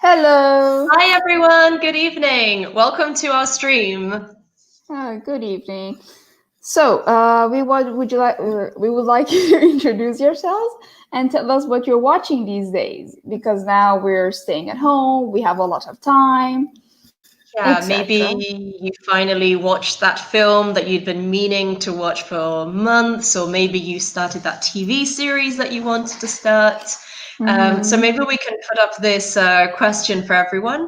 Hello. Hi everyone, good evening. Welcome to our stream. Good evening. So, we would like you to introduce yourselves and tell us what you're watching these days, because now we're staying at home, we have a lot of time, Yeah, etc. maybe you finally watched that film that you'd been meaning to watch for months, or maybe you started that TV series that you wanted to start. So maybe we can put up this question for everyone.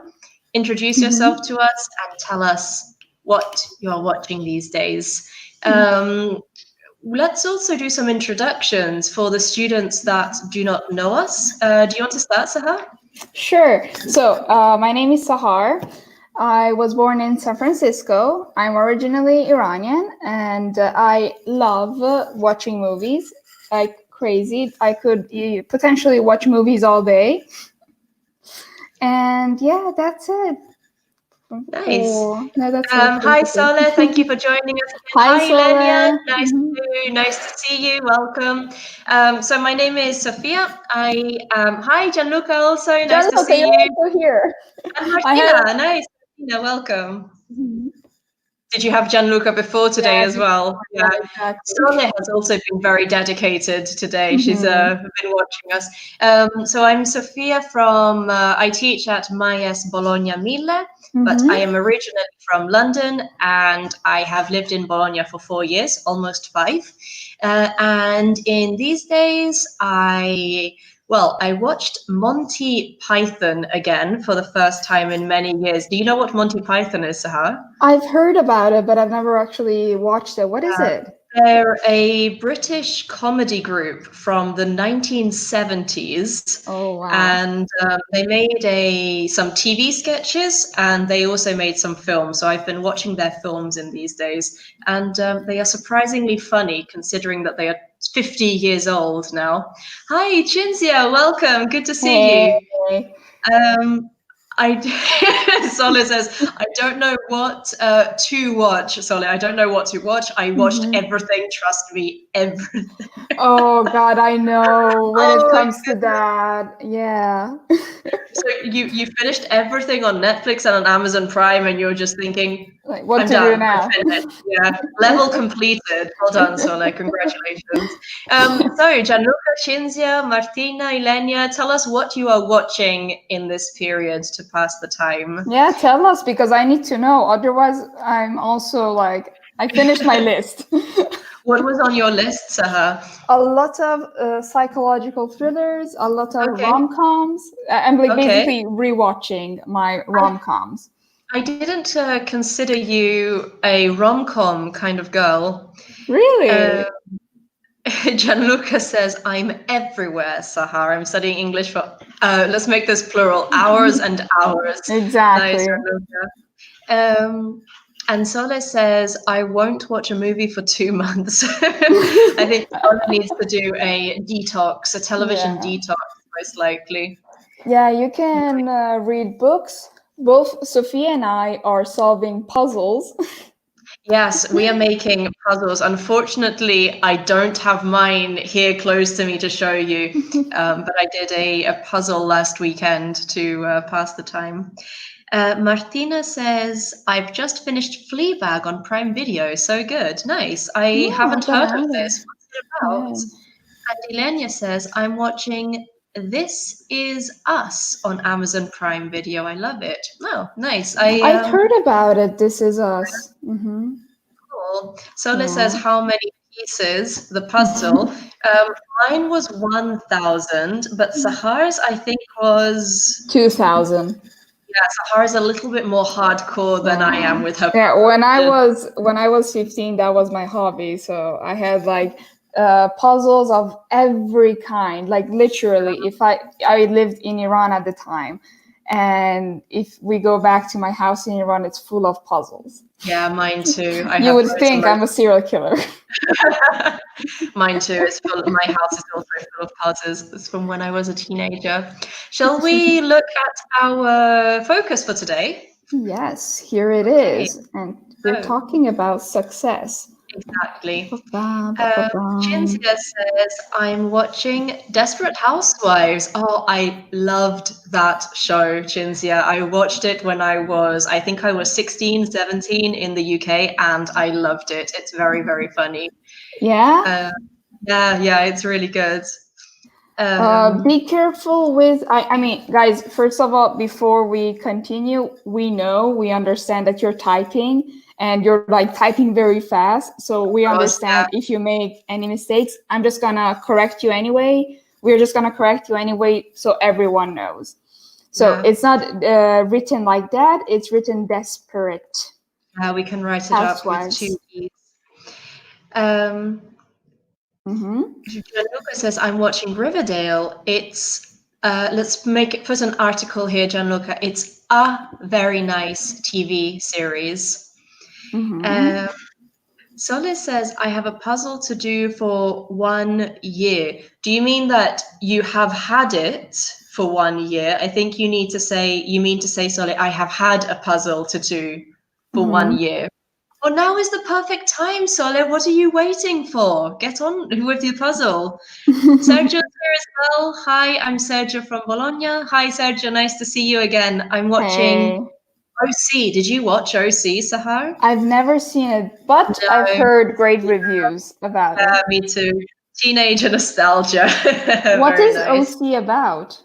Introduce yourself to us and tell us what you're watching these days. Let's also do some introductions for the students that do not know us. Do you want to start, Sahar? Sure. So, my name is Sahar. I was born in San Francisco. I'm originally Iranian, and I love watching movies like crazy. I could potentially watch movies all day. And yeah, that's it. Nice. No, that's it, Hi, basically. Sola. Thank you for joining us again. Hi, Hi, Ilenia. Sola. Nice to see you. Welcome. So my name is Sophia. Hi, Gianluca. Also nice to Gianluca, see you're you. also here. And I had. Martina. Nice. Martina, welcome. Did you have Gianluca before today Yeah, as well? Yeah. exactly. Sonia has also been very dedicated today. She's been watching us. So I'm Sophia from, I teach at Myes Bologna Mille, but I am originally from London and I have lived in Bologna for 4 years, almost 5. And in these days, I watched Monty Python again for the first time in many years. Do you know what Monty Python is, Sahar? I've heard about it, but I've never actually watched it. What is it? They're a British comedy group from the 1970s. Oh, wow. And they made some TV sketches and they also made some films. So I've been watching their films in these days. And they are surprisingly funny considering that they are 50 years old now. Hi, Cinzia, welcome. Good to see you. Sole says, I don't know what to watch. Sole, I don't know what to watch. I watched everything. Trust me, everything. Oh, God, I know when it Oh, my comes to that. Yeah. So you finished everything on Netflix and on Amazon Prime, and you're just thinking, Like, what I'm to do done. I'm now? finished. Yeah, level completed. Well done, Sole. Congratulations. So, Gianluca, Cinzia, Martina, Ilenia, tell us what you are watching in this period to pass the time. Yeah, tell us, because I need to know. Otherwise, I'm also like, I finished my list. What was on your list, Sahar? A lot of psychological thrillers, a lot of Okay. rom-coms. I'm like Okay. basically rewatching my rom-coms. I didn't consider you a rom-com kind of girl. Really? Gianluca says, I'm everywhere, Sahar. I'm studying English for, let's make this plural, hours and hours. Exactly. Nice, Gianluca. And Sole says, I won't watch a movie for 2 months. I think Sole needs to do a detox, a television detox, most likely. Yeah, you can read books. Both Sophia and I are solving puzzles. Yes, we are making puzzles. Unfortunately, I don't have mine here close to me to show you, but I did a puzzle last weekend to pass the time. Martina says, I've just finished Fleabag on Prime Video. So good. Nice. I haven't heard of this. What's it about? And Ilenia says, I'm watching This Is Us on Amazon Prime Video. I love it. Oh, nice. I've heard about it. This Is Us. Cool. Sole says, how many pieces? The puzzle. Mine was 1,000, but Sahar's, I think, was 2,000. Yeah, Sahar's a little bit more hardcore than I am with her. Yeah, when I was 15, that was my hobby. So I had like puzzles of every kind. Like literally, if I lived in Iran at the time, and if we go back to my house in Iran, it's full of puzzles. Yeah, mine too. You would think I'm a serial killer. Mine too. My house is also full of puzzles. It's from when I was a teenager. Shall we look at our focus for today? Yes, here it is. And we're talking about success. Exactly. Ba-bam. Chinzia says, I'm watching Desperate Housewives. Oh, I loved that show, Chinzia. I watched it when I think I was 16, 17 in the UK, and I loved it. It's very, very funny. Yeah. Yeah, it's really good. Be careful with. I mean, guys. First of all, before we continue, we understand that you're typing and you're like typing very fast. So we Of course, understand if you make any mistakes. I'm just gonna correct you anyway. We're just gonna correct you anyway, so everyone knows. So yeah. it's not written like that. It's written desperate. We can write it up with Housewives. 2 E's. Gianluca says, I'm watching Riverdale. It's, put an article here, Gianluca. It's a very nice TV series. Sole says, I have a puzzle to do for 1 year. Do you mean that you have had it for 1 year? I think you mean to say, Sole, I have had a puzzle to do for 1 year. Well, now is the perfect time, Sole. What are you waiting for? Get on with your puzzle. Sergio's here as well. Hi, I'm Sergio from Bologna. Hi, Sergio. Nice to see you again. I'm watching OC. Did you watch OC, Sahar? I've never seen it, but No. I've heard great reviews about it. Me too. Teenager nostalgia. What Very is nice. OC about?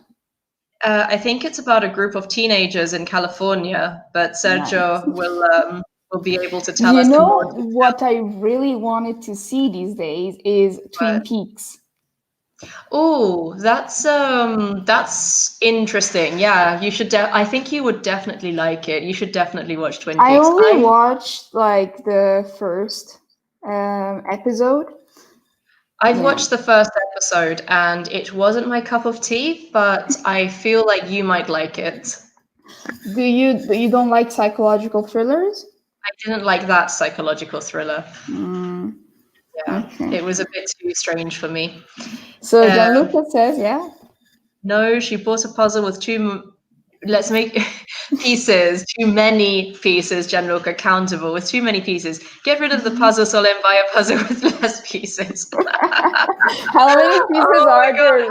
I think it's about a group of teenagers in California, but Sergio will be able to tell You us in know more detail. what I really wanted to see these days is Twin Peaks. Oh, that's interesting. Yeah, you should. I think you would definitely like it. You should definitely watch Twin I Peaks. only watched like the first episode. I've Yeah. watched the first episode and it wasn't my cup of tea, but I feel like you might like it. You don't like psychological thrillers? I didn't like that psychological thriller. Yeah, Okay. it was a bit too strange for me. So Gianluca says, yeah. No, she bought a puzzle with let's make pieces, too many pieces, Gianluca, countable, with too many pieces. Get rid of the puzzle, Sol, and buy a puzzle with less pieces. How many pieces are there?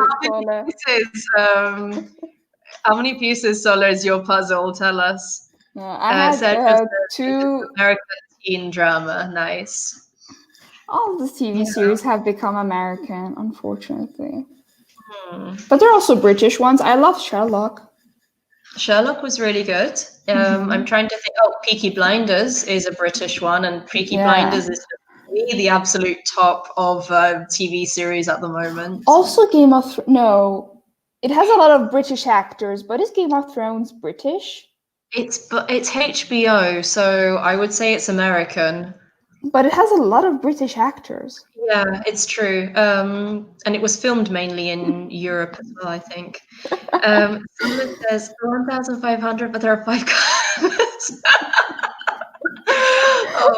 How many pieces, Sola, is your puzzle? Tell us. I had two. American teen drama. Nice. All the TV series have become American, unfortunately. But there are also British ones. I love Sherlock. Sherlock was really good. I'm trying to think. Oh, Peaky Blinders is a British one, and Peaky Blinders is the absolute top of TV series at the moment. Also, Game of Thrones. No, it has a lot of British actors, but is Game of Thrones British? It's HBO, so I would say it's American. But it has a lot of British actors. Yeah, it's true. And it was filmed mainly in Europe as well, I think. Someone says 1,500, but there are 5 cards.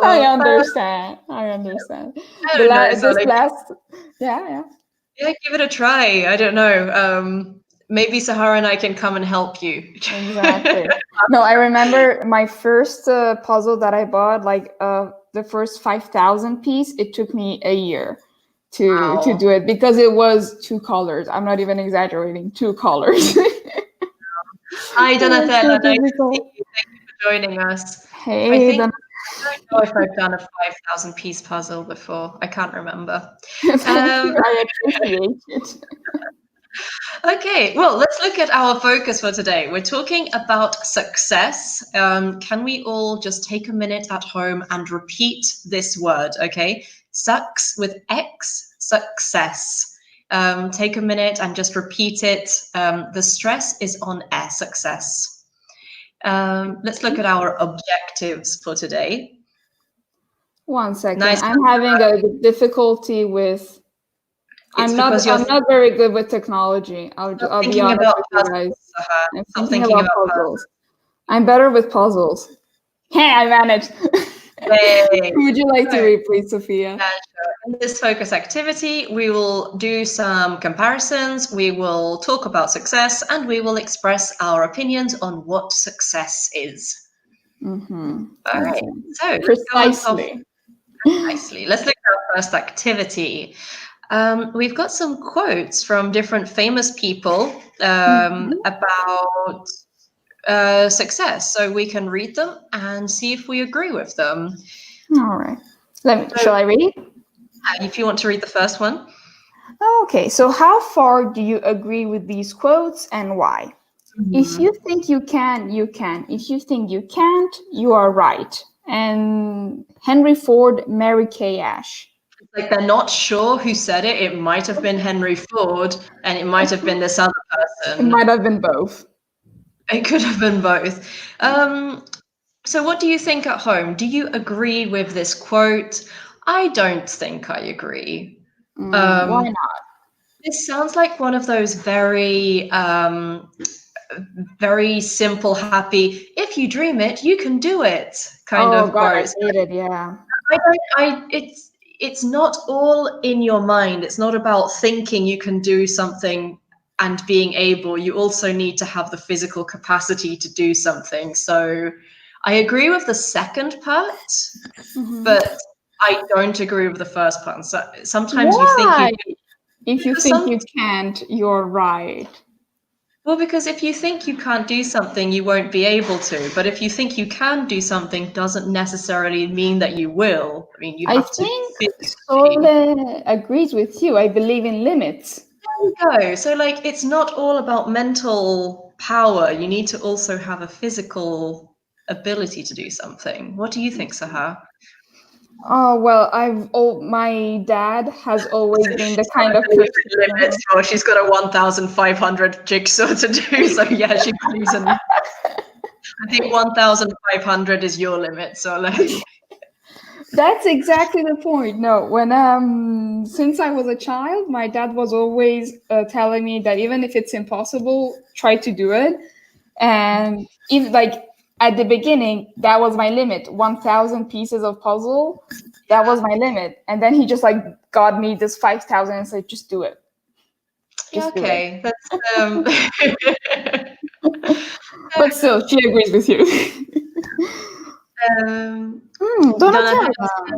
I understand. Yeah. Yeah, give it a try. I don't know. Maybe Sahara and I can come and help you. Exactly. No, I remember my first puzzle that I bought, like the first 5,000 piece. It took me a year to do it because it was 2 colors. I'm not even exaggerating. 2 colors. Hi, Donatella. Nice to see you. Thank you for joining us. Hey, I don't know if I've done a 5,000 piece puzzle before. I can't remember. I appreciate it. Okay, well, let's look at our focus for today. We're talking about success. Can we all just take a minute at home and repeat this word, okay? Sucks with X, success. Take a minute and just repeat it. The stress is on S, success. Let's look at our objectives for today. 1 second. Nice. I'm having a difficulty with. I'm not very good with technology. I'll be honest with you guys. I'm thinking about puzzles. I'm better with puzzles. Hey, I managed. Hey. Would you like to read, please, Sophia? Yeah, sure. In this focus activity, we will do some comparisons, we will talk about success, and we will express our opinions on what success is. All right. So precisely. Nicely. Let's look at our first activity. We've got some quotes from different famous people about success, so we can read them and see if we agree with them. All right. Shall I read? If you want to read the first one. Okay, so how far do you agree with these quotes and why? If you think you can, you can. If you think you can't, you are right. And Henry Ford, Mary Kay Ash. Like they're not sure who said it. It might have been Henry Ford, and it might have been this other person. It might have been both. It could have been both. So what do you think at home? Do you agree with this quote? I don't think I agree. Why not? This sounds like one of those very, very simple, happy, if you dream it, you can do it kind of God, quotes. I hate it, yeah. It's not all in your mind. It's not about thinking you can do something and being able. You also need to have the physical capacity to do something. So I agree with the second part, but I don't agree with the first part. So sometimes you think Why? you If you think you can't, you're right. well, because if you think you can't do something, you won't be able to. But if you think you can do something, doesn't necessarily mean that you will. I mean, you I have to think physically. Sole agrees with you. I believe in limits. There you go. So, like, it's not all about mental power. You need to also have a physical ability to do something. What do you think, Sahar? Oh well, my dad has always been the kind of person. Limits. Oh, she's got a 1,500 jigsaw to do. So yeah, she believes in. I think 1,500 is your limit. So like. That's exactly the point. No, when since I was a child, my dad was always telling me that even if it's impossible, try to do it. And if like at the beginning, that was my limit, 1,000 pieces of puzzle. That was my limit. And then he just like got me this 5,000 and said, just do it. Yeah, Just do okay. it. That's But still, she agrees with you. Donatella,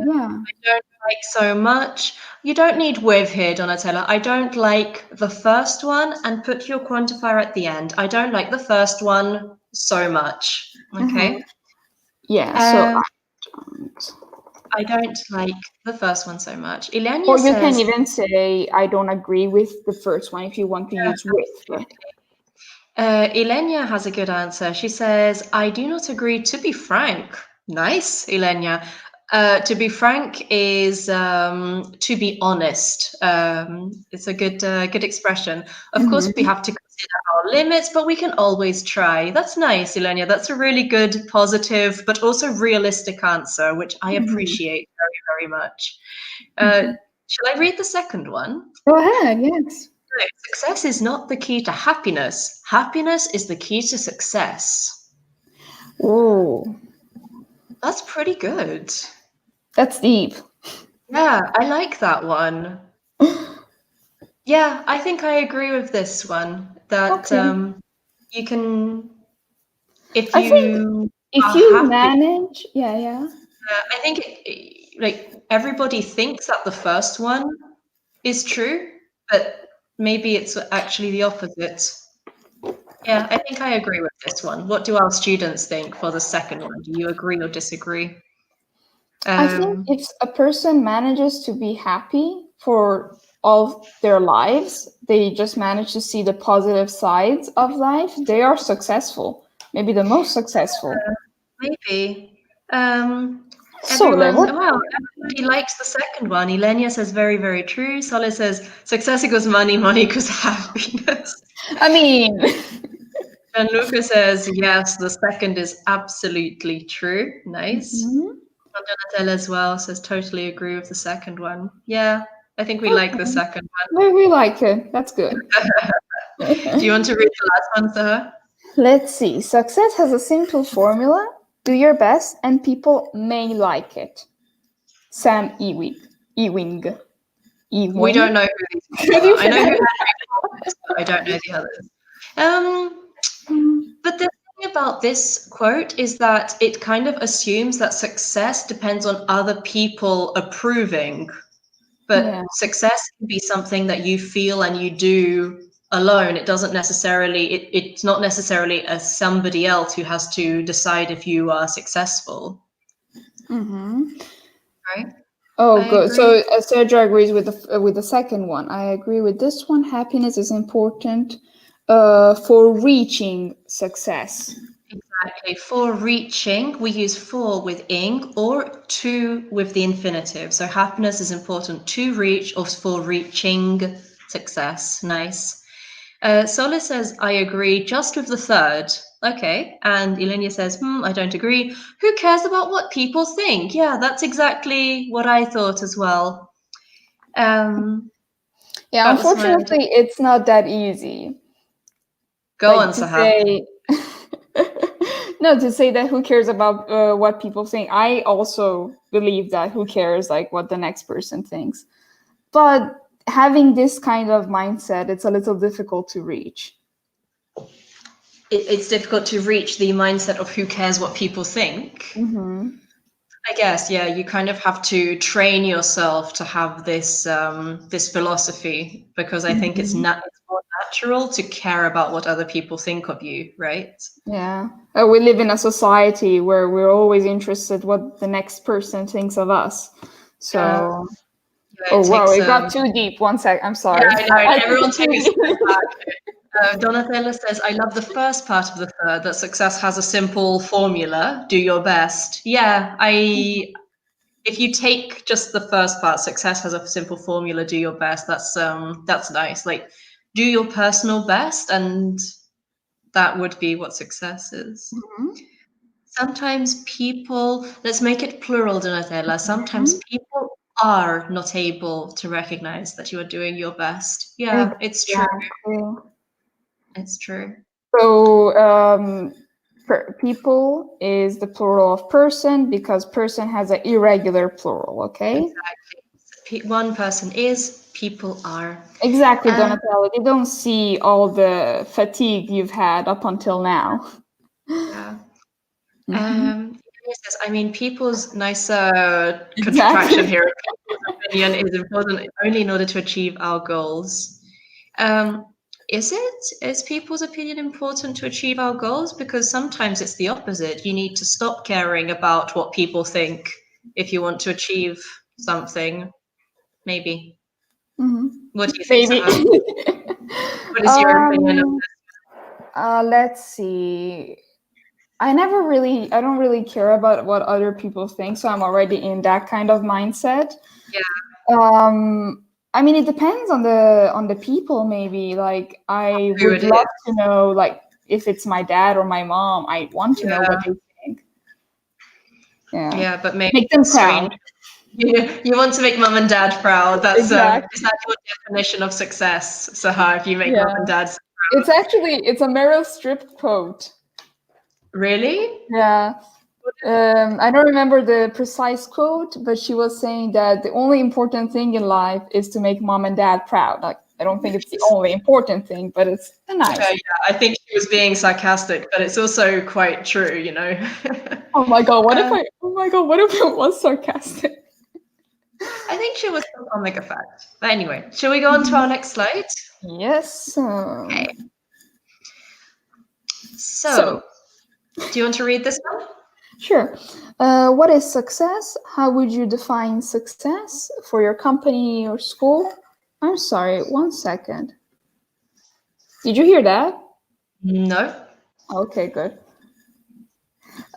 yeah. I don't like so much. You don't need with here, Donatella. I don't like the first one, and put your quantifier at the end. I don't like the first one so much. Okay. Yeah, so I don't like the first one so much. Ilenia or you can says, even say I don't agree with the first one if you want to use with. Ilenia has a good answer. She says, I do not agree, to be frank. Nice, Ilenia. To be frank is to be honest. It's a good expression. Of course, we have to consider our limits, but we can always try. That's nice, Ilenia. That's a really good, positive, but also realistic answer, which I appreciate very, very much. Shall I read the second one? Go ahead, yes. No, success is not the key to happiness. Happiness is the key to success. Oh, That's pretty good. that's deep. Yeah, I like that one. Yeah, I think I agree with this one. That you can, if I think you if are you happy. manage, yeah. I think like everybody thinks that the first one is true, but maybe it's actually the opposite. Yeah, I think I agree with this one. What do our students think for the second one? Do you agree or disagree? I think if a person manages to be happy for all their lives, they just manage to see the positive sides of life, they are successful. Maybe the most successful. Maybe. So, Everybody likes the second one. Ilenia says very, very true. Sole says success equals money, money equals happiness. I mean, And Luca says yes, the second is absolutely true. Nice. And Donatella as well says totally agree with the second one. Yeah, I think we like the second one. we like it. That's good. Do you want to read the last one, Sahar? Let's see. Success has a simple formula. Do your best and people may like it. Sam Ewing. We don't know who these people are. I know who Henry is, but I don't know the others. But the thing about this quote is that it kind of assumes that success depends on other people approving. But success can be something that you feel and you do alone. It doesn't necessarily, it's not necessarily somebody else who has to decide if you are successful. Right? Oh, good. So Sergio agrees with the second one. I agree with this one. Happiness is important for reaching success. Exactly. For reaching, we use for with ing or to with the infinitive. So happiness is important to reach or for reaching success. Nice. Sola says, I agree just with the third. Okay. And Ilenia says, I don't agree. Who cares about what people think? Yeah, that's exactly what I thought as well. Yeah, unfortunately, it's not that easy. Go on, Sahar. No, to say that who cares about what people think. I also believe that who cares like what the next person thinks. But having this kind of mindset, it's a little difficult to reach. It's difficult to reach the mindset of who cares what people think. I guess, yeah, you kind of have to train yourself to have this this philosophy, because I think it's more natural to care about what other people think of you, right? Yeah. We live in a society where we're always interested what the next person thinks of us. So wow, it got too deep. One sec, I'm sorry. Yeah, I know. Everyone take a step back. Donatella says, I love the first part of the third, that success has a simple formula, do your best. Yeah, if you take just the first part, success has a simple formula, do your best, that's nice. Like, do your personal best, and that would be what success is. Sometimes people, let's make it plural, Donatella. Sometimes people are not able to recognize that you are doing your best. Yeah, it's true. It's true. So people is the plural of person because person has an irregular plural, okay? Exactly. One person is, people are. Exactly, Donatella. They don't see all the fatigue you've had up until now. Yeah. Says, I mean, people's nicer contraction here. People's opinion is important only in order to achieve our goals. Is people's opinion important to achieve our goals? Because sometimes it's the opposite. You need to stop caring about what people think if you want to achieve something. Maybe. What do you think, Sahar? What is your opinion on this? Let's see. I don't really care about what other people think, so I'm already in that kind of mindset. Yeah. I mean, it depends on the people. Maybe like I would love to know, like if it's my dad or my mom, I want to know what they think. Yeah, but maybe make them proud. You want to make mum and dad proud. That's is that your definition of success, Sahar? If you make mum and dad proud? It's a Meryl Streep quote. Really? Yeah. I don't remember the precise quote, but she was saying that the only important thing in life is to make mom and dad proud. Like, I don't think it's the only important thing, but it's nice. Yeah, I think she was being sarcastic, but it's also quite true, you know. Oh my god, what if it was sarcastic? I think she was a comic effect. But anyway, shall we go on to our next slide? Yes. Okay. So, do you want to read this one? Sure. What is success? How would you define success for your company or school? I'm sorry, 1 second. Did you hear that? No. Okay, good.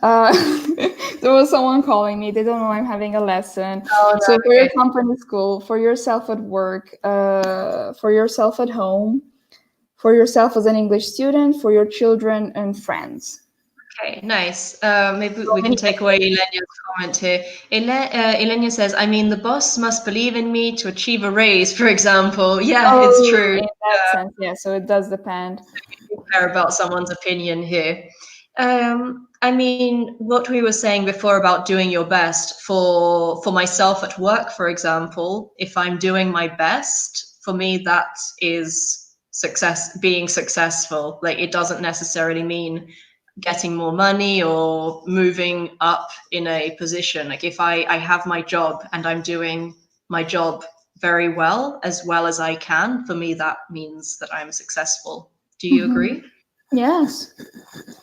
There was someone calling me. They don't know I'm having a lesson. Oh, no, so for your company, school, for yourself at work, for yourself at home, for yourself as an English student, for your children and friends. Okay, nice. Maybe we can take away Ilenia's comment here. Ilenia says, I mean, the boss must believe in me to achieve a raise, for example. Yeah, it's true. In that sense, yeah, so it does depend. You care about someone's opinion here. I mean, what we were saying before about doing your best for myself at work, for example, if I'm doing my best, for me, that is success, being successful. Like, it doesn't necessarily mean getting more money or moving up in a position. Like if I have my job and I'm doing my job very well as I can, for me, that means that I'm successful. Do you agree? Yes.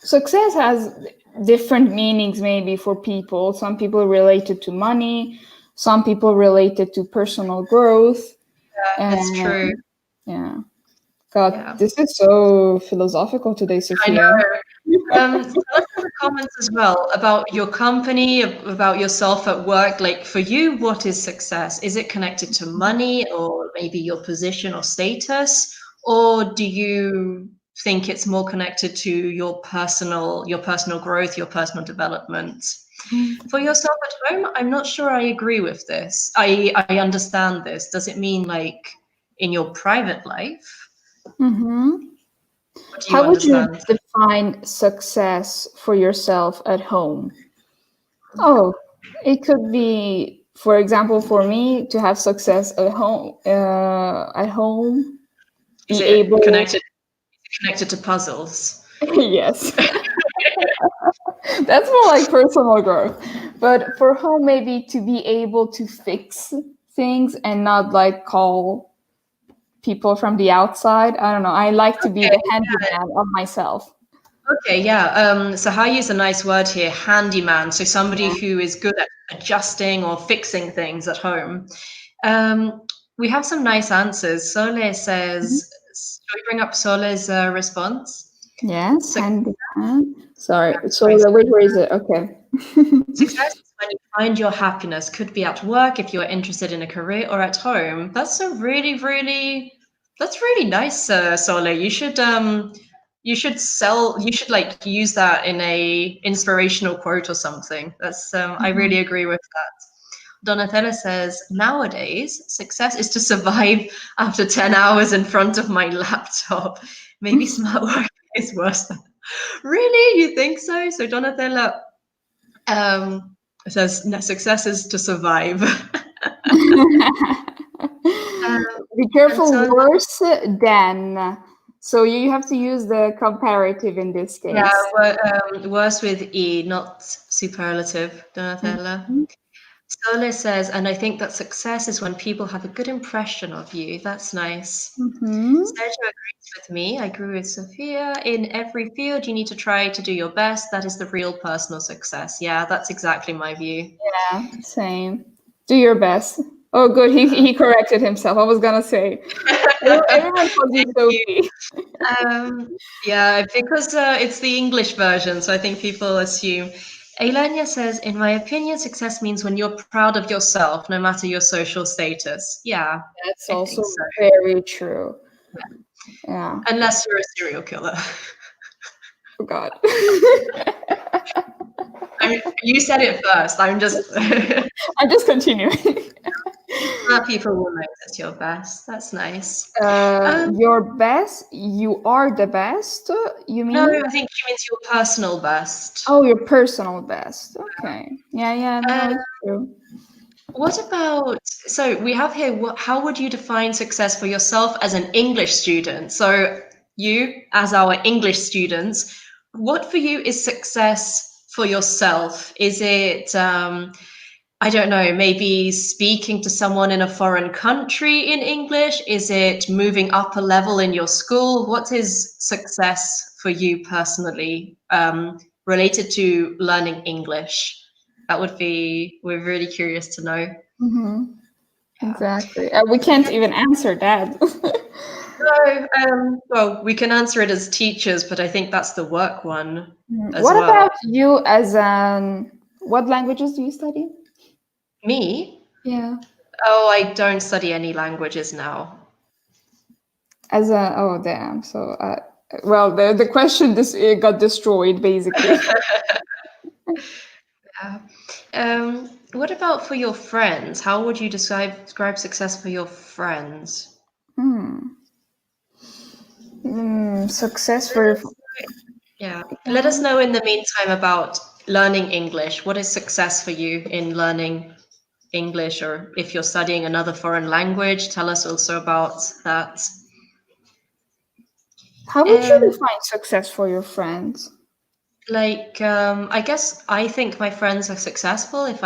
Success has different meanings maybe for people. Some people relate it to money, some people relate it to personal growth. Yeah, that's true. Yeah. God, Yeah. this is so philosophical today, I Sophia. know. Tell us in the comments as well about your company, about yourself at work. Like for you, what is success? Is it connected to money or maybe your position or status? Or do you think it's more connected to your personal growth, your personal development? For yourself at home, I'm not sure I agree with this. I understand this. Does it mean like in your private life? Mm-hmm. What do you How would you understand? define success for yourself at home? Oh, it could be, for example, for me to have success at home. Is Be it able. connected to puzzles? Yes, that's more like personal growth. But for home, maybe to be able to fix things and not like call people from the outside. I don't know. I like to be Okay, the handyman of myself. okay, yeah. So I use a nice word here, handyman. So somebody who is good at adjusting or fixing things at home. We have some nice answers. Sole says, shall we bring up Sole's response? Yes, Suc- handyman. Sorry. So Right. where is it? Okay. Success is when you find your happiness. Could be at work if you're interested in a career or at home. That's a that's really nice, Sole. You should like use that in a inspirational quote or something. That's I really agree with that. Donatella says, nowadays, success is to survive after 10 hours in front of my laptop. Maybe smart work is worse than. Really? You think so? So Donatella it says, no, success is to survive. Be careful, Anton, worse than. So you have to use the comparative in this yeah, case. worse with E, not superlative, Donatella. Mhm. Sole says, and I think that success is when people have a good impression of you. That's nice. Mhm. Sergio agrees with me. I agree with Sophia. In every field, you need to try to do your best. That is the real personal success. Yeah, that's exactly my view. Yeah, same. Do your best. Oh, good. He corrected himself. I was gonna say. Everyone calls you Thank you. Sophie. Yeah, because it's the English version, so I think people assume. Elenia says, in my opinion, success means when you're proud of yourself, no matter your social status. Yeah, That's I think also so. very true. Yeah. Unless you're a serial killer. Oh God. You said it first. I'm just. I'm just continuing. People will notice your best. That's nice. Your best. You are the best. You No, mean? I think she means your personal best. Oh, your personal best. Okay. Yeah, yeah, no, Uh, it's true. What about, so we have here, how would you define success for yourself as an English student? So you, as our English students, what for you is success for yourself? Is it, I don't know, maybe speaking to someone in a foreign country in English? Is it moving up a level in your school? What is success for you personally, related to learning English? That would be, we're really curious to know. Hmm. Yeah. Exactly. We can't even answer that. No, well, we can answer it as teachers, but I think that's the work one as What well. about you as what languages do you study? Me? Yeah. Oh, I don't study any languages now. As a oh damn. So well the question it got destroyed basically. Yeah. What about for your friends? How would you describe success for your friends? Success for Yeah. Let us know in the meantime about learning English. What is success for you in learning English, or if you're studying another foreign language, tell us also about that. how would you Um, define success for your friends? Like, I guess I think my friends are successful if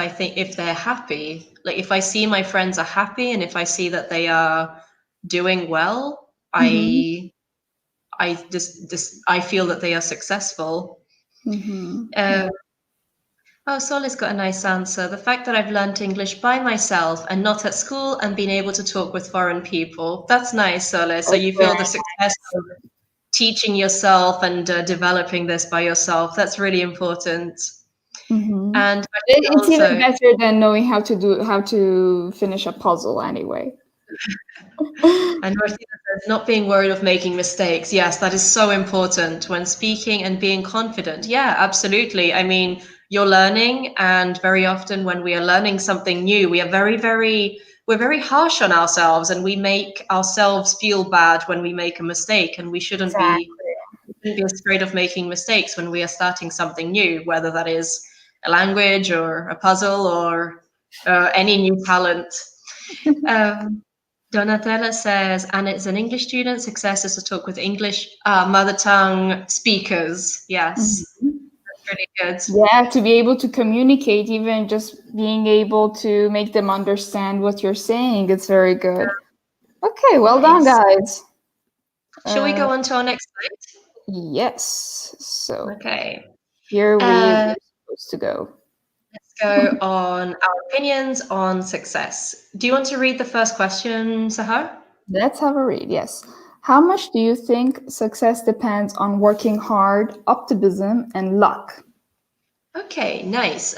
they're happy. Like, if I see my friends are happy and if I see that they are doing well, Mm-hmm. I feel that they are successful. Mm-hmm. Oh, Sol's got a nice answer. The fact that I've learned English by myself and not at school and been able to talk with foreign people. That's nice, Sol. So It's you feel very the success of teaching yourself and developing this by yourself. That's really important. Mm-hmm. And It's even also, better than knowing how to finish a puzzle anyway. and Martina says, not being worried of making mistakes. Yes, that is so important when speaking and being confident. Yeah, absolutely. I mean, you're learning, and very often when we are learning something new, we are we're very harsh on ourselves, and we make ourselves feel bad when we make a mistake, and we Exactly. shouldn't be afraid of making mistakes when we are starting something new, whether that is a language or a puzzle or any new talent. Um, Donatella says, and it's an English student. Success is to talk with English mother tongue speakers. Yes, Mhm. that's really good. Yeah, to be able to communicate, even just being able to make them understand what you're saying, it's very good. Okay, well done, Nice. guys. Shall we Uh, go on to our next slide? yes. So Okay. here we Uh, were supposed to go. let's go on our opinions on success. Do you want to read the first question, Sahar? Let's have a read. Yes. How much do you think success depends on working hard, optimism, and luck? Okay, nice.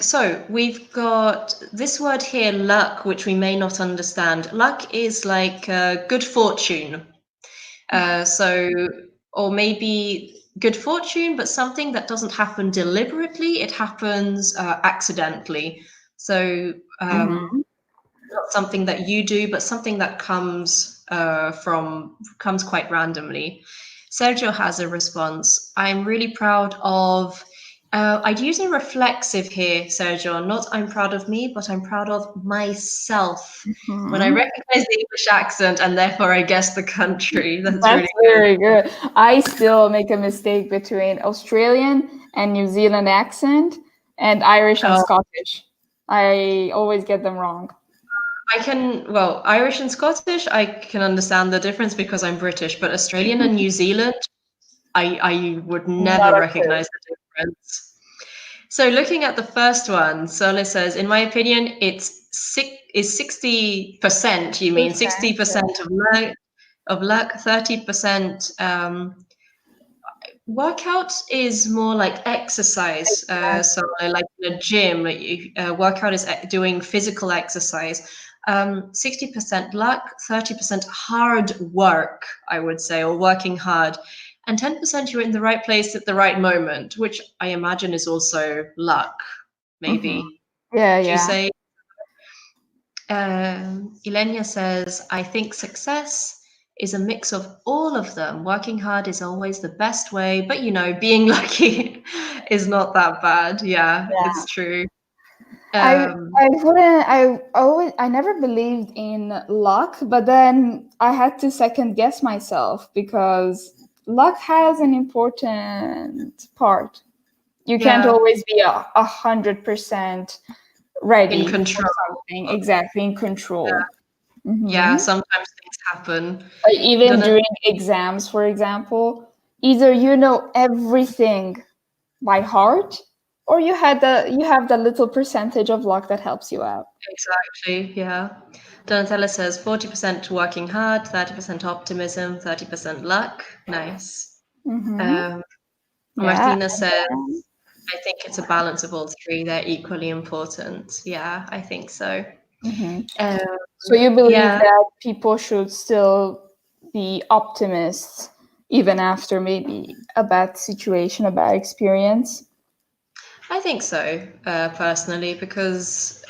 So we've got this word here, luck, which we may not understand. Luck is like good fortune. So, or maybe good fortune, but something that doesn't happen deliberately, it happens accidentally. So, Mm-hmm. not something that you do, but something that comes quite randomly. Sergio has a response. I'm really proud of. I'd use a reflexive here, Sergio. Not I'm proud of me, but I'm proud of myself. When I Mm-hmm. recognize the English accent and therefore I guess the country, that's That's really good. very good. I still make a mistake between Australian and New Zealand accent and Irish and Oh, Scottish. I always get them wrong. well, Irish and Scottish, I can understand the difference because I'm British, but Australian and New Zealand, I would never Not a clue. recognize the difference. So looking at the first one, Sola says, in my opinion, it's 60%, you mean Percent, yeah. 60% of luck, 30% workout is more like exercise. So Exactly. like in a gym, workout is doing physical exercise. 60% luck, 30% hard work, I would say, or working hard. And 10% you're in the right place at the right moment, which I imagine is also luck, Mm-hmm. maybe. Yeah, Would you yeah. say? Ilenia says, I think success is a mix of all of them. Working hard is always the best way, but being lucky is not that bad. Yeah, Yeah. it's true. I Um, I wouldn't I never believed in luck, but then I had to second guess myself because luck has an important part. You can't yeah, always be 100% in ready for control. something, exactly in control. Yeah, Hmm. sometimes things happen. Even Don't during exams, for example, either you know everything by heart, or you have the little percentage of luck that helps you out. exactly. Yeah. Donatella says 40% working hard, 30% optimism, 30% luck. Nice. Hmm. Um, Yeah. Martina says, I think it's a balance of all three. They're equally important. Yeah, I think so. Hmm. Um, So you believe yeah, that people should still be optimists even after maybe a bad situation, a bad experience? I think so, personally, because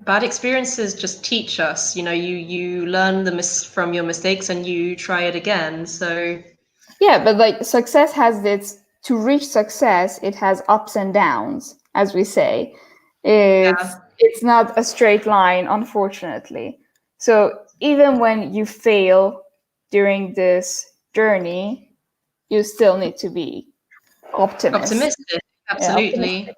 bad experiences just teach us. You learn from your mistakes and you try it again. So Yeah, but like success has its to reach success, it has ups and downs, as we say. yeah, It's not a straight line, unfortunately. So even when you fail during this journey, you still need to be optimist. Optimistic, Yeah, optimistic.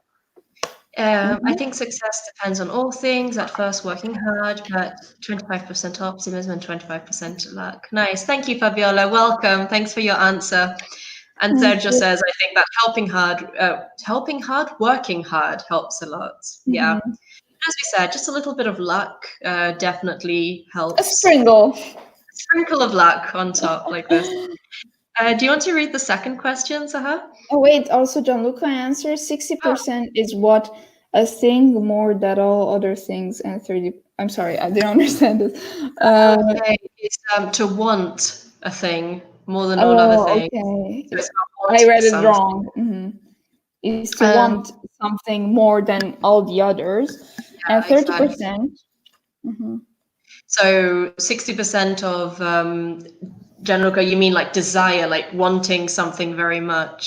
absolutely. I think success depends on all things. At first, working hard, but 25% optimism and 25% luck. Nice. Thank you, Fabiola. Welcome. Thanks for your answer. And Thank Sergio you. says, I think that helping hard, working hard helps a lot. Yeah. Mhm. As we said, just a little bit of luck definitely A helps. sprinkle. A sprinkle of luck on top like this. Do you want to read the second question, Saha? Oh wait, also Gianluca answers 60% is what a thing more than all other things, and 30. I'm sorry, I didn't understand this. Okay, it's to want a thing more than all other Oh, things. okay. So it's about I wanting read it something. wrong. Is to Um, want something more than all the others, and yeah, exactly. 30%. Mhm. So 60% of Gianluca, you mean like desire, like wanting something very much.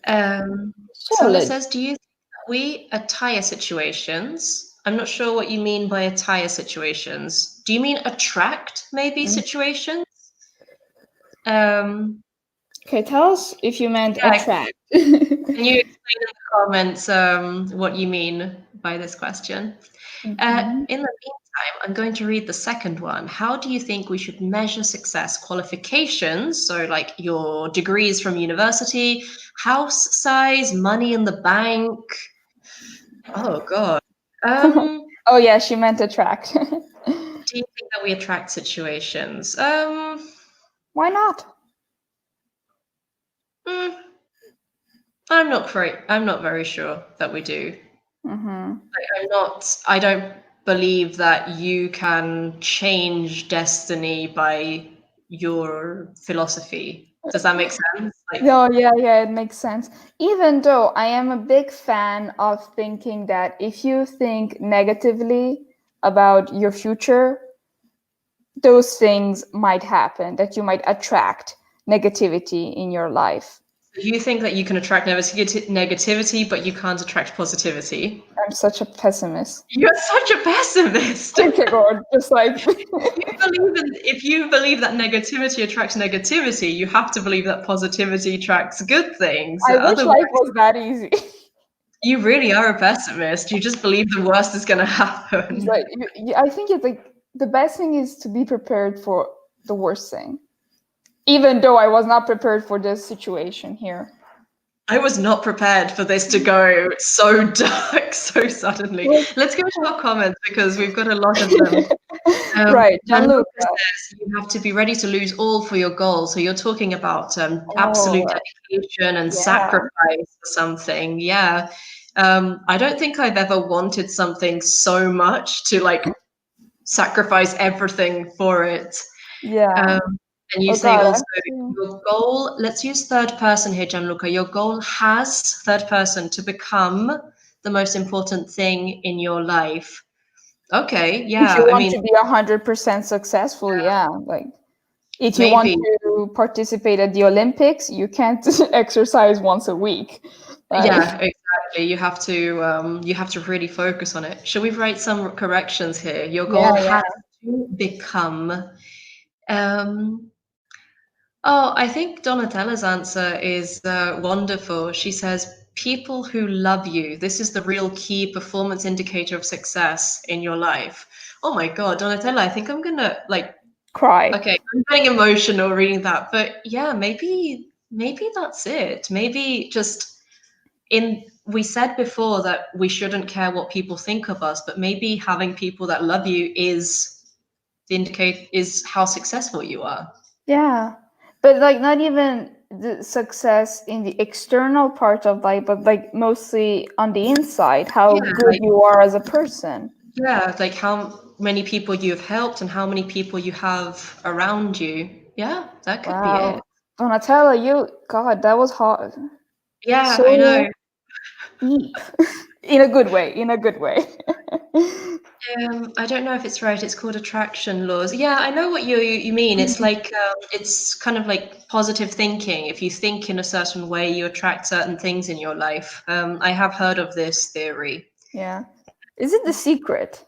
Saha Solid. says, do you think that we attire situations? I'm not sure what you mean by attire situations. Do you mean attract maybe Mm. situations? Um, Okay, tell us if you meant yeah, attract. can you explain in the comments what you mean by this question? Mhm. In the meantime, I'm going to read the second one. How do you think we should measure success? Qualifications, so like your degrees from university, house size, money in the bank. Oh God. Oh yeah, she meant attract. Do you think that we attract situations? Why not? Mm, I'm not very sure that we do. Mm-hmm. I don't believe that you can change destiny by your philosophy. Does that make sense? Like, No, yeah, it makes sense. Even though I am a big fan of thinking that if you think negatively about your future, those things might happen, that you might attract negativity in your life. you think that you can attract negativity, but you can't attract positivity. I'm such a pessimist. You're such a pessimist. Okay, God, just like If you believe that negativity attracts negativity, you have to believe that positivity attracts good things. I wish Otherwise, life was that easy. you really are a pessimist. You just believe the worst is going to It's happen. like I think it's like the best thing is to be prepared for the worst thing. Even though I was not prepared for this situation here. I was not prepared for this to go so dark so suddenly. Well, Let's go to our comments because we've got a lot of them. right, Gianluca Gianluca. says you have to be ready to lose all for your goal. So you're talking about absolute Oh, dedication and yeah. sacrifice for something. Yeah. I don't think I've ever wanted something so much to like sacrifice everything for it. Yeah. And you Oh say God. also your goal, let's use third person here, Gianluca. Your goal has third person to become the most important thing in your life. Okay, If you yeah. I want mean, to be 100% successful, yeah. Like if you want maybe. to participate at the Olympics, you can't exercise once a week. Like Yeah, exactly. You have to really focus on it. Shall we write some corrections here? Your yeah, goal yeah. has to become. Um, oh, I think Donatella's answer is wonderful. She says, "People who love you. This is the real key performance indicator of success in your life." Oh my God, Donatella, I think I'm gonna like. Cry. Okay, I'm getting emotional reading that, but yeah, maybe that's it. Maybe just in we said before that we shouldn't care what people think of us, but maybe having people that love you is how successful you are. Yeah. But like not even the success in the external part of life, but like mostly on the inside, how Yeah, good you are as a person. yeah, like how many people you've helped and how many people you have around you. Yeah, that could be it. Wow. Donatella, God, that was hard. Yeah, I know. So deep. In a good way, in a good way. I don't know if it's right. It's called attraction laws. Yeah, I know what you mean. It's like it's kind of like positive thinking. If you think in a certain way, you attract certain things in your life. I have heard of this theory. Yeah. Is it The Secret?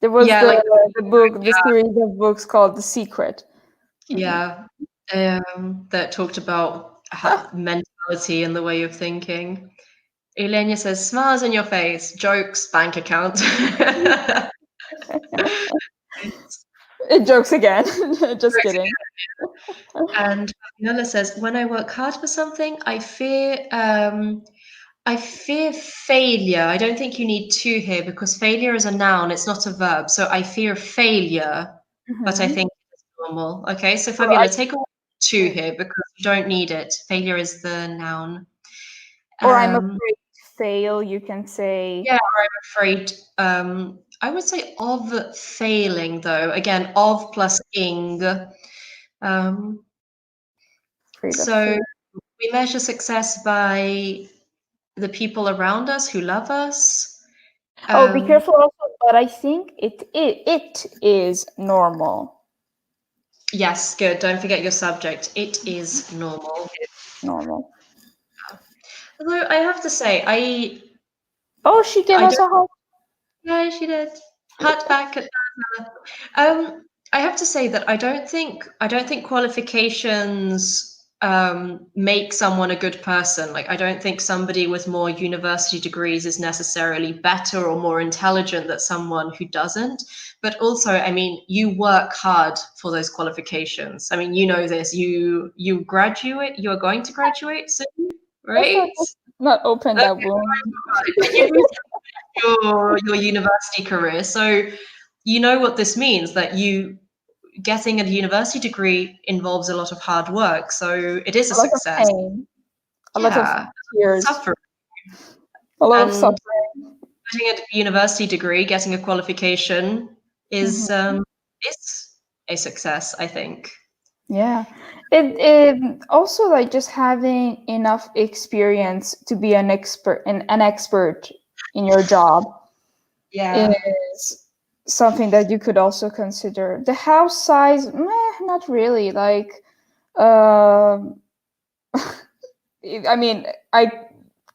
There was Yeah, like the book, the series of books called The Secret. Mhm. yeah. that talked about mentality and the way of thinking. Elenia says, smiles in your face, jokes, bank account. Jokes again. Just kidding. And Fabiola says, when I work hard for something, I fear failure. I don't think you need to here because failure is a noun, it's not a verb. So I fear failure, but I think it's normal. Okay, so Fabiola, take away to here because you don't need it. Failure is the noun. Or I'm afraid to fail, you can say. Yeah, or I'm afraid. I would say of failing, though. Again, of plus ing. So we measure success by the people around us who love us. Oh, be careful also, but I think it is normal. Yes, good. Don't forget your subject. It is normal. It's normal. Although I have to say, Oh, she gave us a heart. Yeah, she did. Heart back at I have to say that I don't think qualifications make someone a good person. Like I don't think somebody with more university degrees is necessarily better or more intelligent than someone who doesn't. But also, I mean, you work hard for those qualifications. I mean, you know this. You graduate. You are going to graduate soon, right? Let's not open that wound. But your university career. So you know what this means, that you getting a university degree involves a lot of hard work. So it is a A lot of success. pain. A lot of tears. Suffering. A lot of And suffering. getting a university degree, getting a qualification is a success, I think. Yeah. It also like just having enough experience to be an expert in your job Yeah. is something that you could also consider. The house size, not really. Like, I mean,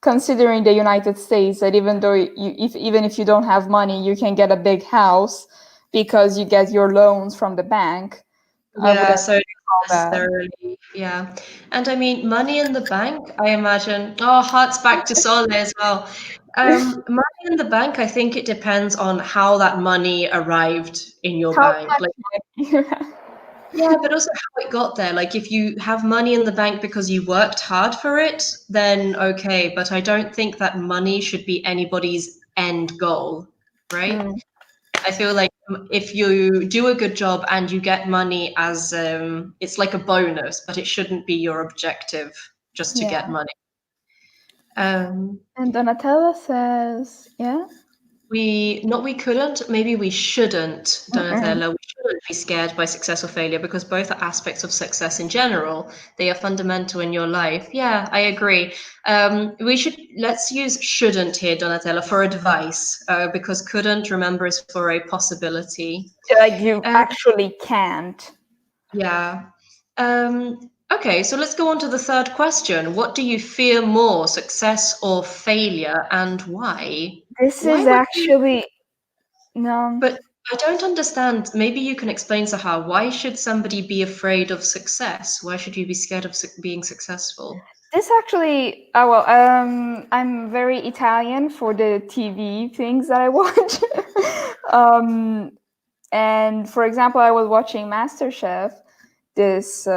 considering the United States, that even though even if you don't have money, you can get a big house because you get your loans from the bank. Yeah, so necessarily, yeah. And I mean, money in the bank, I imagine. Oh, hearts back to Solly as well. Money in the bank, I think it depends on how that money arrived in your bank. Like, yeah, but also how it got there. Like, if you have money in the bank because you worked hard for it, then okay. But I don't think that money should be anybody's end goal, right? I feel like if you do a good job and you get money as it's like a bonus, but it shouldn't be your objective just to get money. And Donatella says, yeah. We couldn't, maybe we shouldn't, Donatella. We shouldn't be scared by success or failure because both are aspects of success in general. They are fundamental in your life. Yeah, I agree. Let's use shouldn't here, Donatella, for advice, because couldn't, remember, is for a possibility. Like you actually can't. Yeah. Okay, so let's go on to the third question. What do you fear more, success or failure, and why? This Why is would actually no. But I don't understand. Maybe you can explain, Sahar, why should somebody be afraid of success? Why should you be scared of being successful? This actually, I'm very Italian for the TV things that I watch. And for example, I was watching MasterChef this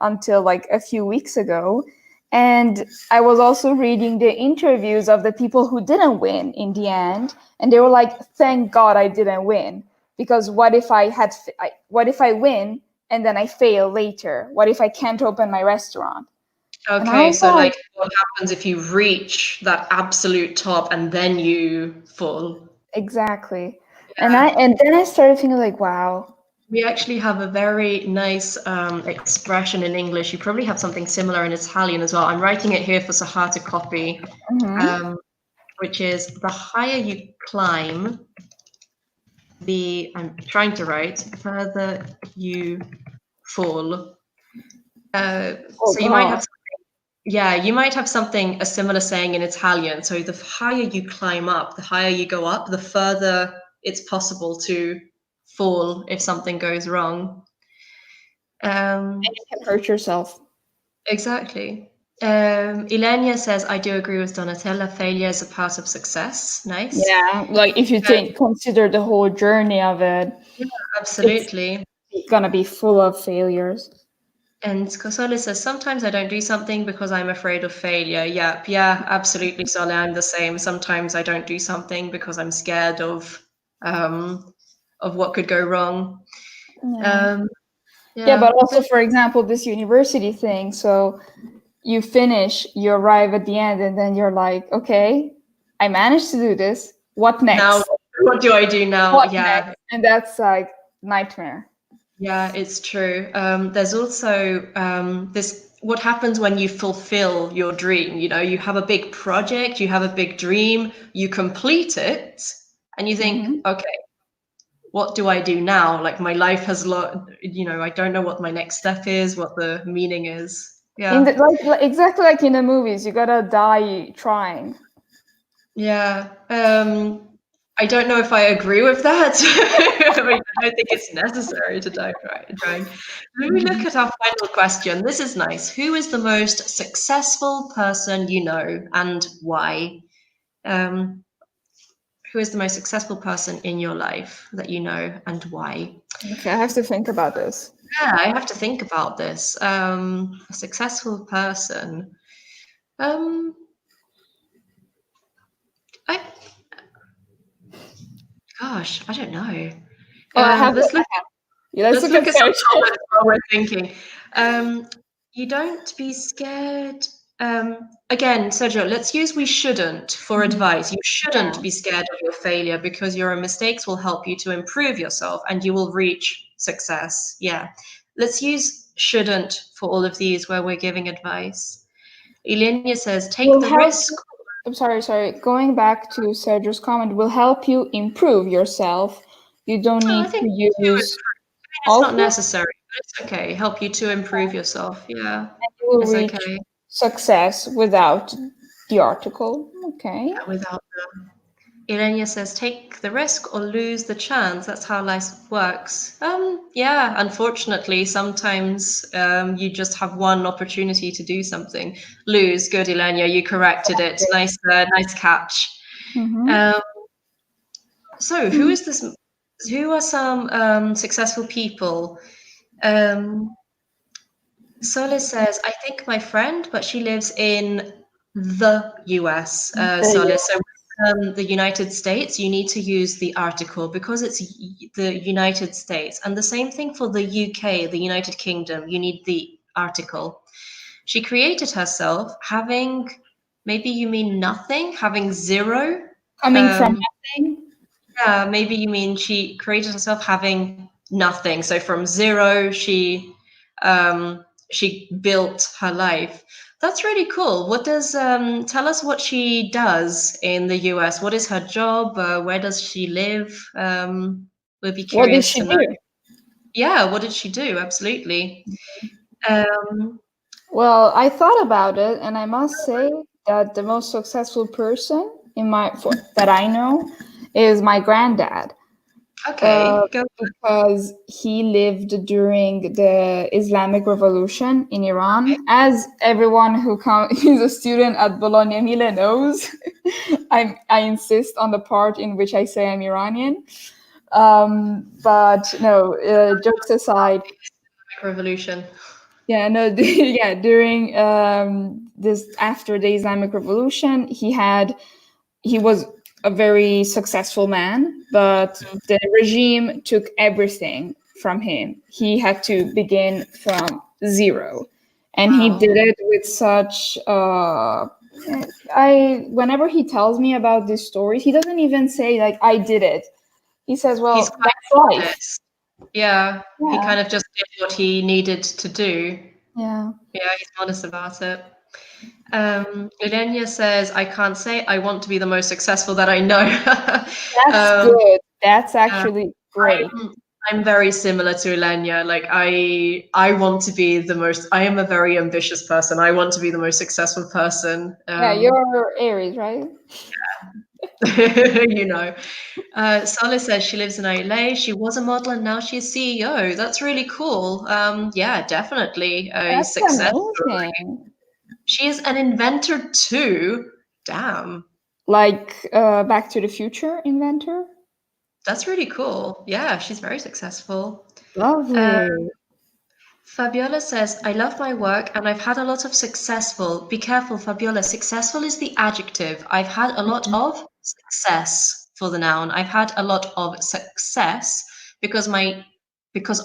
until like a few weeks ago, and I was also reading the interviews of the people who didn't win in the end, and they were like, "Thank God I didn't win, because what if what if I win and then I fail later? What if I can't open my restaurant?" Okay, so like what happens if you reach that absolute top and then you fall? Exactly. Yeah. And then I started thinking like, wow. We actually have a very nice expression in English. You probably have something similar in Italian as well. I'm writing it here for Sahar to copy, which is the higher you climb, I'm trying to write, further you fall. So you might have you might have a similar saying in Italian. So the higher you climb up, the higher you go up, the further it's possible to fall if something goes wrong. Um, And you can hurt yourself. exactly. Ilenia says, I do agree with Donatella. Failure is a part of success. Nice. Yeah, like if you consider the whole journey of it, Yeah, it's absolutely. gonna be full of failures. And Kosole says, sometimes I don't do something because I'm afraid of failure. Yeah, absolutely, Sole. I'm the same. Sometimes I don't do something because I'm scared of what could go wrong. Yeah. Yeah. Yeah, but also, for example, this university thing. So you finish, you arrive at the end, and then you're like, okay, I managed to do this. What Now, next? what do I do now? What Yeah. next? And that's like nightmare. Yeah, it's true. There's also this what happens when you fulfill your dream. You know, you have a big project, you have a big dream, you complete it, and you think, Mhm. okay, what do I do now? Like my life has I don't know what my next step is, what the meaning is. In Yeah. the, like exactly like in the movies, you gotta die trying. Yeah. I don't know if I agree with that. I mean, I don't think it's necessary to die trying. Let me look at our final question. This is nice. Who is the most successful person you know and why? Um, who is the most successful person in your life that you know and why? Okay, I have to think about this. Yeah, I have to think about this. A successful person. Um, I I don't know. Oh, I have it. Let's look. Yeah, let's Let's look look at at some search. comments while we're thinking. You don't be scared. Again, Sergio, let's use we shouldn't for advice. You shouldn't Yeah. be scared of your failure because your mistakes will help you to improve yourself and you will reach success. Yeah. Let's use shouldn't for all of these where we're giving advice. Ilenia says, take Will the help. risk. I'm sorry. Going back to Sergio's comment, will help you improve yourself. You don't Oh, I need think to use it's not also, necessary, but it's okay. Help you to improve yourself. Yeah, you will it's reach okay. success without the article. Okay. Without Ilenia says, take the risk or lose the chance. That's how life works. Yeah, unfortunately, sometimes you just have one opportunity to do something. Lose. Good, Ilenia, you corrected it. Nice catch. Mm-hmm. Um, so, who is this? Who are some successful people? Um, Solis says, I think my friend, but she lives in the US. There you Solis. So the United States, you need to use the article because it's the United States. And the same thing for the UK, the United Kingdom, you need the article. She created herself having, maybe you mean nothing, having zero. coming from Um, nothing. yeah, maybe you mean she created herself having nothing. So from zero, she built her life. That's really cool. What does tell us what she does in the US? What is her job? Where does she live? We'll be What did curious she to know. do? Yeah, what did she do? Absolutely. Um, Well, I thought about it, and I must say that the most successful person that I know is my granddad. okay, go. Because he lived during the Islamic Revolution in Iran. As everyone who is a student at Bologna Mille knows, I insist on the part in which I say I'm Iranian. But no, jokes aside, Revolution. yeah, no, yeah, during this after the Islamic Revolution, he was a very successful man, but the regime took everything from him. He had to begin from zero, and he Wow. did it with such. I whenever he tells me about these stories, he doesn't even say like I did it. He says, He's "Well, quite that's life." honest. Yeah, he Yeah, kind of just did what he needed to do. yeah. Yeah, he's honest about it. Ilenia says, I can't say I want to be the most successful that I know. That's um, good. That's uh, actually great. I'm very similar to Ilenia. Like I want to be the most, I am a very ambitious person. I want to be the most successful person. Yeah, you're Aries, right? You know. Sally says she lives in LA. She was a model and now she's CEO. That's really cool. Yeah, definitely a That's success story. amazing. She is an inventor too. Damn. Like Back to the Future inventor. That's really cool. Yeah, she's very successful. Uh, Lovely. Fabiola says, I love my work and I've had a lot of successful. Be careful, Fabiola. Successful is the adjective. I've had a lot of success for the noun. I've had a lot of success because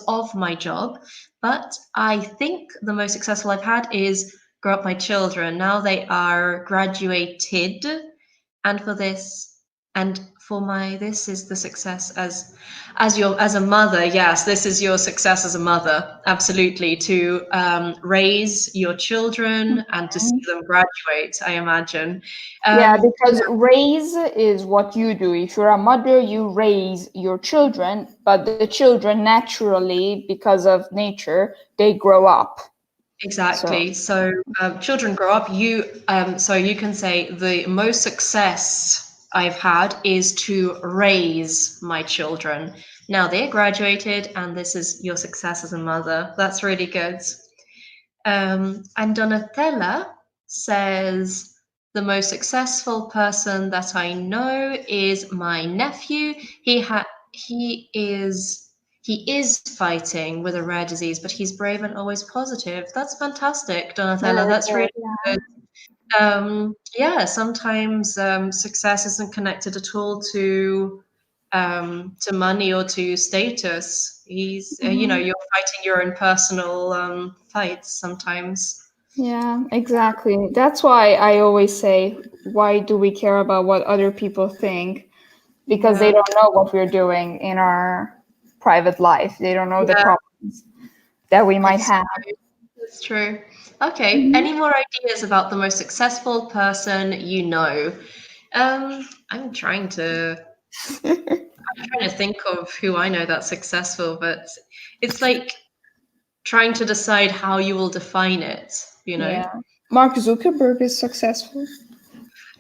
of my job. But I think the most successful I've had is grow up my children. Now they are graduated. And for this and for my this is the success as a mother. Yes, this is your success as a mother, absolutely, to raise your children and to see Mhm. them graduate, I imagine. Yeah, um, because raise is what you do. If you're a mother, you raise your children, but the children naturally, because of nature, they grow up. So, exactly. So children grow up. So you can say the most success I've had is to raise my children. Now they're graduated, and this is your success as a mother. That's really good. And Donatella says, the most successful person that I know is my nephew. He is fighting with a rare disease, but he's brave and always positive. That's fantastic, Donatella. very That's good. really good. Yeah, sometimes success isn't connected at all to money or to status. Mhm. You're fighting your own personal fights sometimes. Yeah, exactly. That's why I always say, why do we care about what other people think? Because they Yeah, don't know what we're doing in our private life. They don't know the yeah, problems that we might it's have. it's true. Okay, Mhm. any more ideas about the most successful person you know? I'm trying to think of who I know that's successful, but it's like trying to decide how you will define it, you know? Yeah. Mark Zuckerberg is successful.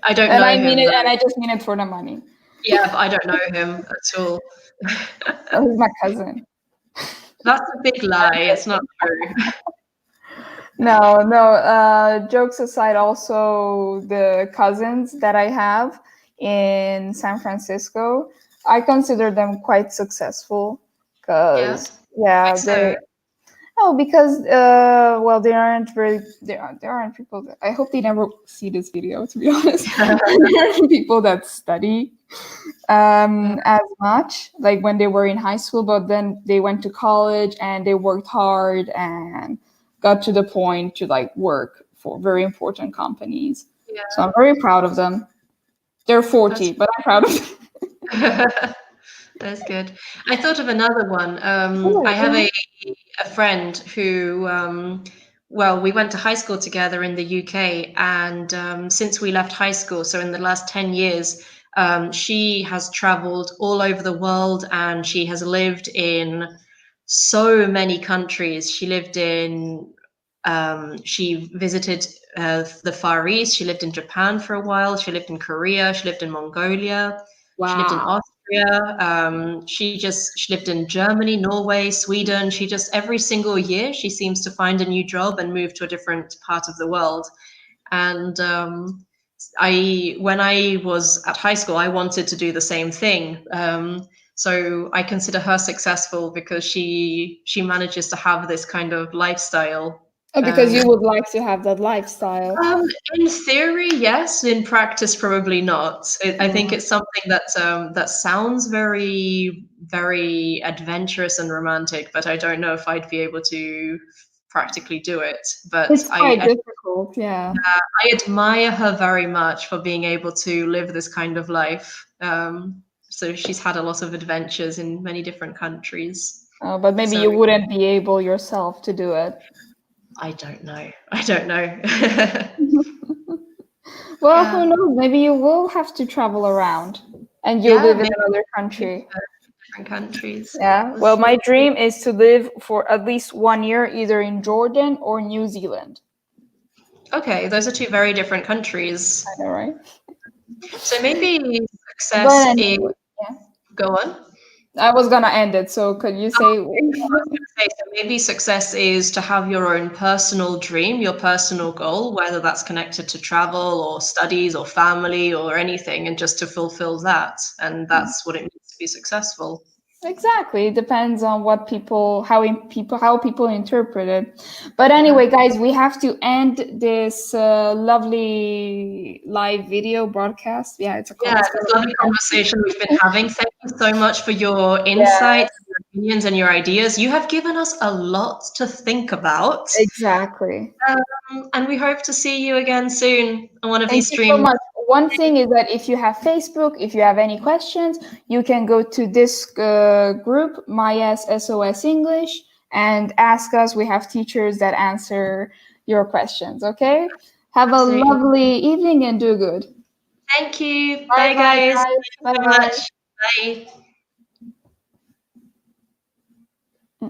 I don't And know I mean him it, though. and I just mean it for the money. Yeah, but I don't know him at all. Oh, he's my cousin. That's a big lie. It's not true. No, no. Jokes aside, also the cousins that I have in San Francisco, I consider them quite successful Yeah. because, Why yeah, so? they. Oh, because well, they aren't very. There aren't people. I hope they never see this video. To be honest, there aren't people that study Yeah. as much like when they were in high school, but then they went to college and they worked hard and got to the point to like work for very important companies. So I'm very proud of them. They're That's 40, but I'm proud of them. that's good. I thought of another one. I Oh, have a friend who, well, we went to high school together in the UK, and since we left high school, so in the last 10 years, she has traveled all over the world and she has lived in so many countries. She visited the Far East. She lived in Japan for a while. She lived in Korea. She lived in Mongolia. She lived in wow. Austria. She lived in Germany, Norway, Sweden. She just every single year she seems to find a new job and move to a different part of the world. And I when I was at high school, I wanted to do the same thing. So I consider her successful because she manages to have this kind of lifestyle. Because Um, you would like to have that lifestyle. um, in theory, yes. In practice, probably not. I think it's something that sounds very, very adventurous and romantic, but I don't know if I'd be able to practically do it. But It's quite difficult, yeah. I admire her very much for being able to live this kind of life. So she's had a lot of adventures in many different countries. But maybe So you wouldn't be able yourself to do it. I don't know. I don't know. Well, who Yeah. knows? Maybe you will have to travel around and you'll Yeah, live in maybe another in country. different countries. Yeah. We'll Well, see. my dream is to live for at least 1 year either in Jordan or New Zealand. Okay, those are two very different countries. I know, right? So maybe success is anyway, yeah. Go on. I was gonna end it, so could you say? I was going to say, so maybe success is to have your own personal dream, your personal goal, whether that's connected to travel or studies or family or anything, and just to fulfill that. And that's what it means to be successful. Exactly. It depends on what how people interpret it. But anyway, guys, we have to end this lovely live video broadcast. Yeah, it's a Yeah, this lovely conversation we've been having. Thank you so much for your insights, your opinions, and your ideas. You have given us a lot to think about. Exactly. And we hope to see you again soon on one of Thank these you so streams. much. One thing is that if you have Facebook, if you have any questions, you can go to this group, Myes SOS English, and ask us. We have teachers that answer your questions. Okay. Have a lovely evening and do good. Thank you. Bye, Bye, guys. guys. Thank you Bye so bye. much. Bye.